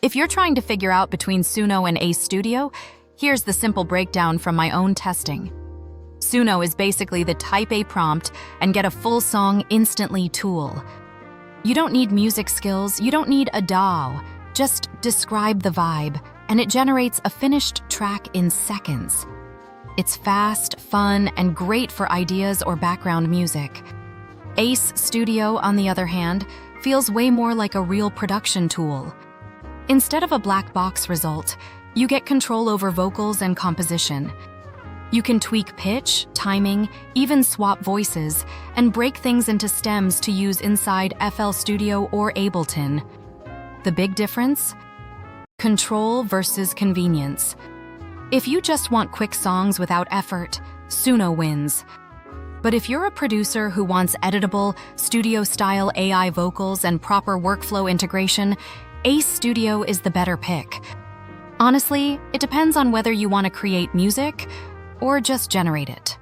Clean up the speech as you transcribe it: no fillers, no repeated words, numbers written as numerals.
If you're trying to figure out between Suno and Ace Studio, here's the simple breakdown from my own testing. Suno is basically the type a prompt and get a full song instantly tool. You don't need music skills, you don't need a DAW. Just describe the vibe, and it generates a finished track in seconds. It's fast, fun, and great for ideas or background music. Ace Studio, on the other hand, feels way more like a real production tool. Instead of a black box result, you get control over vocals and composition. You can tweak pitch, timing, even swap voices, and break things into stems to use inside FL Studio or Ableton. The big difference? Control versus convenience. If you just want quick songs without effort, Suno wins. But if you're a producer who wants editable, studio-style AI vocals and proper workflow integration, Ace Studio is the better pick. Honestly, it depends on whether you want to create music or just generate it.